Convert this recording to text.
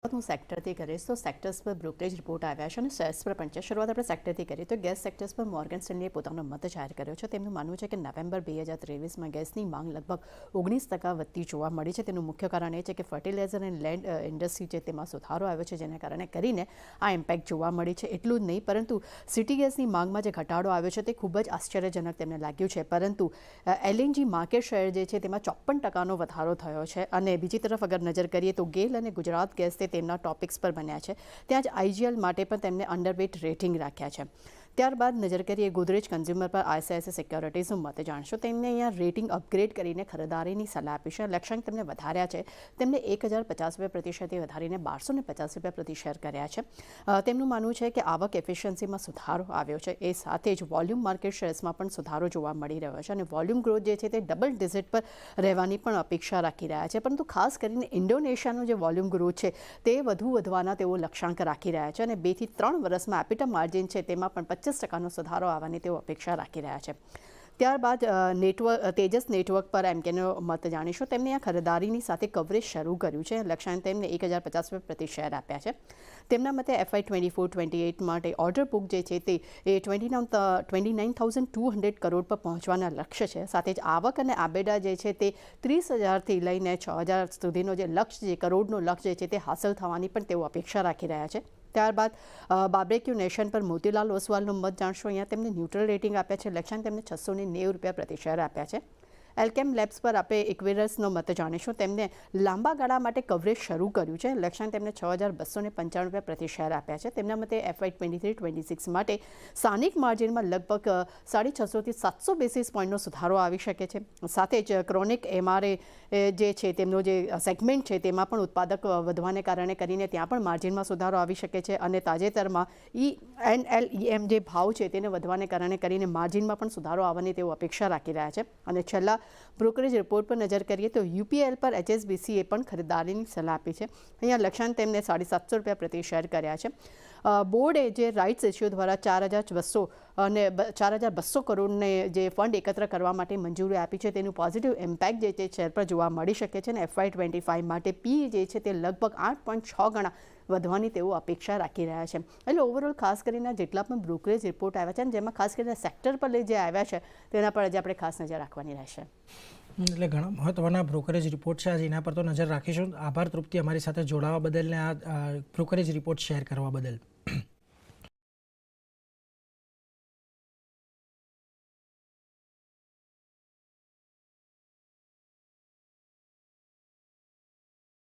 હું સેક્ટરથી કરીશ તો સેક્ટર્સ પર બ્રોકરેજ રિપોર્ટ આવ્યા છે અને શેર્સ પર પણ છે. શરૂઆત આપણે સેક્ટરથી કરીએ તો ગેસ સેક્ટર્સ પર મોર્ગન સ્ટેનલીએ પોતાનો મત જાહેર કર્યો છે. તેમનું માનવું છે કે નવેમ્બર 2023માં ગેસની માંગ લગભગ 19% વધતી જોવા મળી છે. તેનું મુખ્ય કારણ એ છે કે ફર્ટિલાઇઝર એન્ડ લેન્ડ ઇન્ડસ્ટ્રી છે તેમાં સુધારો આવ્યો છે, જેના કારણે કરીને આ ઇમ્પેક્ટ જોવા મળી છે. એટલું જ નહીં, પરંતુ સિટી ગેસની માંગમાં જે ઘટાડો આવ્યો છે તે ખૂબ જ આશ્ચર્યજનક તેમને લાગ્યું છે. પરંતુ એલએનજી માર્કેટ શેર જે છે તેમાં 54% વધારો થયો છે. અને બીજી તરફ અગર નજર કરીએ તો ગેલ અને ગુજરાત ગેસ તેમના ટોપિક્સ પર બન્યા છે. ત્યાં જ આઈજીએલ માટે પણ તેમને અંડરવેટ રેટિંગ રાખ્યા છે. ત્યારબાદ નજર કરીએ ગોદરેજ કન્ઝ્યુમર પર આઈસીઆઈસીઆઈ સિક્યોરિટીઝનું મત જાણશો. તેમને અહીંયા રેટિંગ અપગ્રેડ કરીને ખરીદારીની સલાહ આપી છે. લક્ષ્યાંક તેમને વધાર્યા છે. તેમને ₹1050 પ્રતિશતથી વધારીને ₹1250 પ્રતિ શેર કર્યા છે. તેમનું માનવું છે કે આવક એફિશિયન્સીમાં સુધારો આવ્યો છે. એ સાથે જ વોલ્યુમ માર્કેટ શેર્સમાં પણ સુધારો જોવા મળી રહ્યો છે અને વોલ્યુમ ગ્રોથ જે છે તે ડબલ ડિજિટ પર રહેવાની પણ અપેક્ષા રાખી રહ્યા છે. પરંતુ ખાસ કરીને ઇન્ડોનેશિયાનું જે વોલ્યુમ ગ્રોથ છે તે વધવાના તેઓ લક્ષ્યાંક રાખી રહ્યા છે અને 2 થી 3 વર્ષમાં એપિટા માર્જિન છે તેમાં પણ 25% સુધારો આવવાની તેઓ અપેક્ષા રાખી રહ્યા છે. ત્યારબાદ તેજસ નેટવર્ક પર એમકેનો મત જાણીશું. તેમને આ ખરીદારીની સાથે કવરેજ શરૂ કર્યું છે. લક્ષ્યાંક તેમને ₹1050 પ્રતિ શેર આપ્યા છે. તેમના મતે FY 24-28 માટે ઓર્ડર બુક જે છે તે 29,200 કરોડ પર પહોંચવાના લક્ષ્ય છે. સાથે જ આવક અને આબેડા જે છે તે 30,000થી લઈને 6,000 સુધીનો જે લક્ષ્ય છે, કરોડનો લક્ષ્ય જે છે તે હાંસલ થવાની પણ તેઓ અપેક્ષા રાખી રહ્યા છે. ત્યારબાદ બાર્બેક્યુ નેશન પર મોતીલાલ ઓસવાલનો મત જાણશો. અહીંયા તેમને ન્યુટ્રલ રેટિંગ આપ્યા છે. લક્ષ્યાંક તેમને ₹690 પ્રતિ શેર આપ્યા છે. એલ્કેમ લેબ્સ પર આપણે ઇક્વેરસનો મત જાણીશું. તેમને લાંબા ગાળા માટે કવરેજ શરૂ કર્યું છે. લક્ષ્યાંક તેમને ₹6,295 પ્રતિ શેર આપ્યા છે. તેમના મતે FY 23-26 માટે સ્થાનિક માર્જિનમાં લગભગ 650 થી 700 બેસિસ પોઈન્ટનો સુધારો આવી શકે છે. સાથે જ ક્રોનિક એમઆરએ જે છે તેમનો જે સેગમેન્ટ છે તેમાં પણ ઉત્પાદક વધવાને કારણે કરીને ત્યાં પણ માર્જિનમાં સુધારો આવી શકે છે. અને તાજેતરમાં NLEM જે ભાવ છે તેને વધવાને કારણે કરીને માર્જિનમાં પણ સુધારો આવવાની તેઓ અપેક્ષા રાખી રહ્યા છે. અને છેલ્લા બ્રોકરેજ રિપોર્ટ પર નજર કરીએ તો UPL પર HSBCએ પણ ખરીદારીની સલાહ આપી છે. અહીંયા લક્ષ્યાંક તેમને ₹750 પ્રતિ શેર કર્યા છે. બોર્ડે જે રાઇટ્સ ઇસ્યુ દ્વારા 4,200 અને 4,200 કરોડને જે ફંડ એકત્ર કરવા માટે મંજૂરી આપી છે તેનું પોઝિટિવ ઇમ્પેક્ટ જે તે શેર પર જોવા મળી શકે છે. અને FY 25 માટે PE જે છે તે લગભગ 8.6 ગણા વધવાની તેઓ અપેક્ષા રાખી રહ્યા છે. એટલે ઓવરઓલ ખાસ કરીને જેટલા પણ બ્રોકરેજ રિપોર્ટ આવ્યા છે અને જેમાં ખાસ કરીને સેક્ટર પર જે આવ્યા છે તેના પર આજે આપણે ખાસ નજર રાખવાની રહેશે. એટલે ઘણા મહત્વના બ્રોકરેજ રિપોર્ટ છે, આજે એના પર તો નજર રાખીશું. આભાર તૃપ્તિ, અમારી સાથે જોડાવા બદલ ને આ બ્રોકરેજ રિપોર્ટ શેર કરવા બદલ.